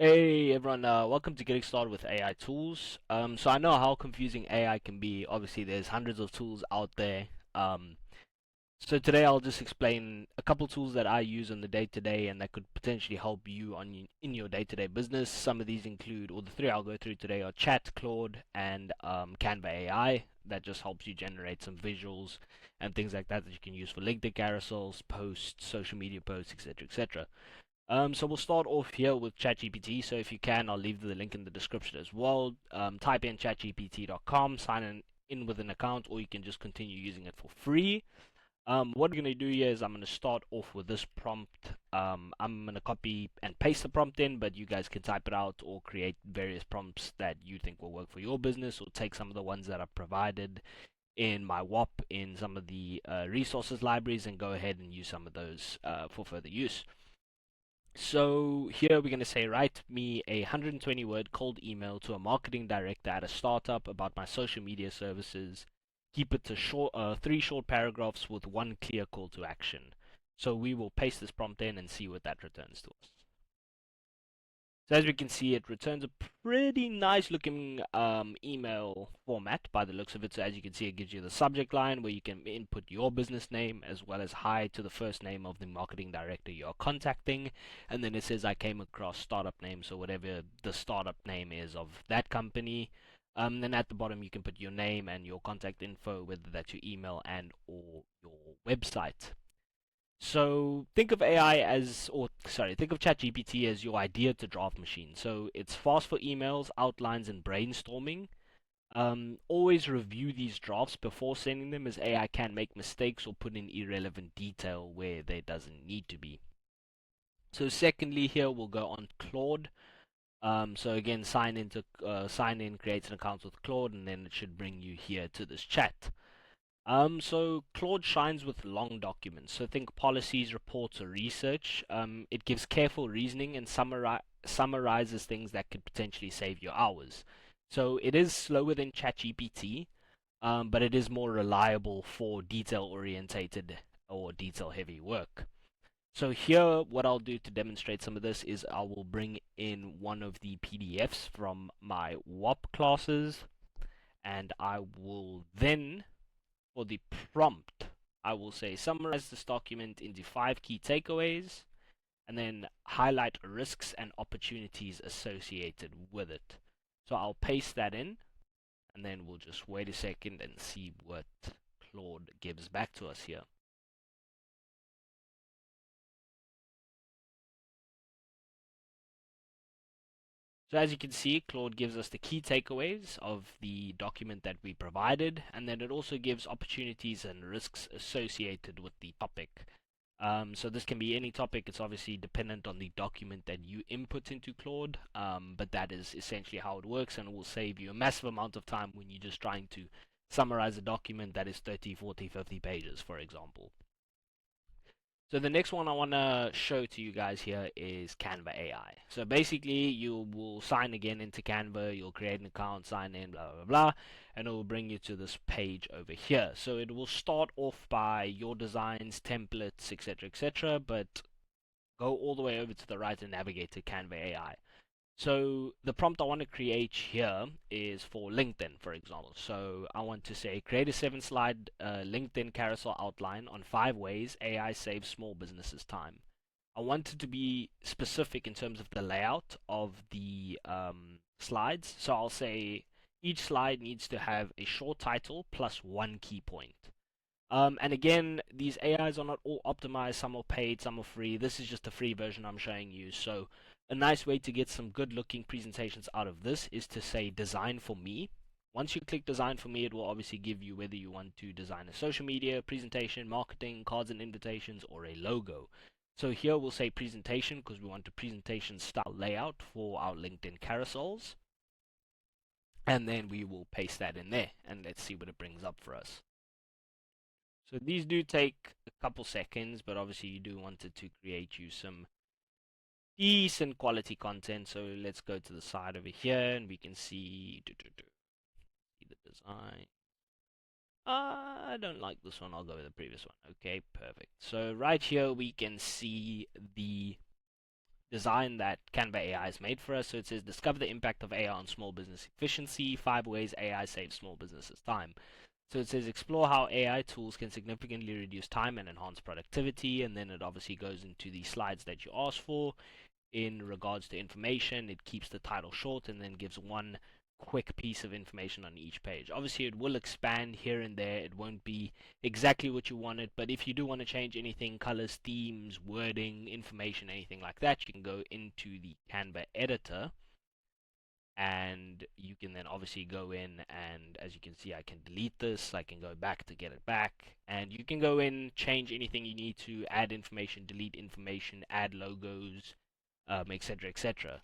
Hey everyone, welcome to Getting Started with AI Tools. So I know how confusing AI can be. Obviously, there's hundreds of tools out there. So today I'll just explain a couple tools that I use on the day-to-day and that could potentially help you in your day-to-day business. Some of these include, or the three I'll go through today are Chat, Claude, and Canva AI. That just helps you generate some visuals and things like that that you can use for LinkedIn carousels, posts, social media posts, etc., etc. So we'll start off here with ChatGPT. So if you can, I'll leave the link in the description as well. Type in chatgpt.com, sign in with an account, or you can just continue using it for free. What we're going to do here is I'm going to start off with this prompt. I'm going to copy and paste the prompt in, but you guys can type it out or create various prompts that you think will work for your business, or take some of the ones that are provided in my Whop in some of the resources libraries and go ahead and use some of those for further use. So here we're going to say, write me a 120 word cold email to a marketing director at a startup about my social media services. Keep it to three short paragraphs with one clear call to action. So we will paste this prompt in and see what that returns to us. So as we can see, it returns a pretty nice looking email format by the looks of it. So as you can see, it gives you the subject line where you can input your business name as well as hi to the first name of the marketing director you're contacting. And then it says, I came across startup name, so whatever the startup name is of that company. Then at the bottom, you can put your name and your contact info, whether that's your email and or your website. So think of AI as, or sorry, think of ChatGPT as your idea to draft machine. So it's fast for emails, outlines, and brainstorming. Always review these drafts before sending them, as AI can make mistakes or put in irrelevant detail where there doesn't need to be. So secondly, here we'll go on Claude. So again, sign in, create an account with Claude, and then it should bring you here to this chat. So Claude shines with long documents. So think policies, reports, or research. It gives careful reasoning and summarizes things that could potentially save you hours. So it is slower than ChatGPT, but it is more reliable for detail-orientated or detail-heavy work. So here, what I'll do to demonstrate some of this is I will bring in one of the PDFs from my Whop classes, and I will then for the prompt, I will say summarize this document into 5 key takeaways and then highlight risks and opportunities associated with it. So I'll paste that in and then we'll just wait a second and see what Claude gives back to us here. So as you can see, Claude gives us the key takeaways of the document that we provided, and then it also gives opportunities and risks associated with the topic. So this can be any topic. It's obviously dependent on the document that you input into Claude, but that is essentially how it works, and it will save you a massive amount of time when you're just trying to summarize a document that is 30, 40, 50 pages, for example. So the next one I want to show to you guys here is Canva AI. So basically, you will sign again into Canva, you'll create an account, sign in, blah, blah, blah, and it will bring you to this page over here. So it will start off by your designs, templates, etc., but go all the way over to the right and navigate to Canva AI. So the prompt I want to create here is for LinkedIn, for example. So I want to say create a 7-slide LinkedIn carousel outline on 5 ways AI saves small businesses time. I want it to be specific in terms of the layout of the slides. So I'll say each slide needs to have a short title plus one key point. And again, these AIs are not all optimized. Some are paid, some are free. This is just the free version I'm showing you. So a nice way to get some good looking presentations out of this is to say design for me. Once you click design for me, it will obviously give you whether you want to design a social media presentation, marketing, cards and invitations, or a logo. So here we'll say presentation because we want a presentation style layout for our LinkedIn carousels. And then we will paste that in there and let's see what it brings up for us. So these do take a couple seconds, but obviously you do want it to create you some decent quality content. So let's go to the side over here and we can see the design. I don't like this one. I'll go with the previous one. Okay, perfect. So right here we can see the design that Canva AI has made for us. So it says, discover the impact of AI on small business efficiency, 5 ways AI saves small businesses time. So it says, explore how AI tools can significantly reduce time and enhance productivity. And then it obviously goes into the slides that you asked for in regards to information. It keeps the title short and then gives one quick piece of information on each page. Obviously, it will expand here and there. It won't be exactly what you wanted, but if you do want to change anything, colors, themes, wording, information, anything like that, you can go into the Canva editor and you can then obviously go in, and as you can see, I can delete this, I can go back to get it back, and you can go in, change anything you need to, add information, delete information, add logos, etc., etc.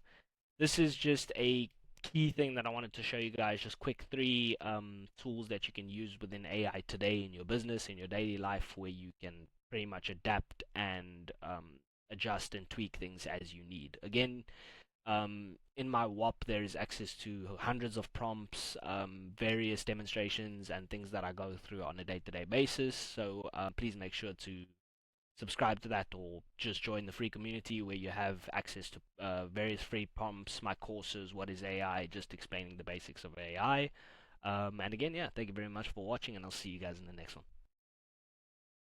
This is just a key thing that I wanted to show you guys, just quick three tools that you can use within AI today in your business, in your daily life, where you can pretty much adapt and adjust and tweak things as you need. Again, in my Whop, there is access to hundreds of prompts, various demonstrations, and things that I go through on a day-to-day basis. So please make sure to subscribe to that, or just join the free community where you have access to various free prompts, my courses, what is AI, just explaining the basics of AI. And again, yeah, thank you very much for watching, and I'll see you guys in the next one.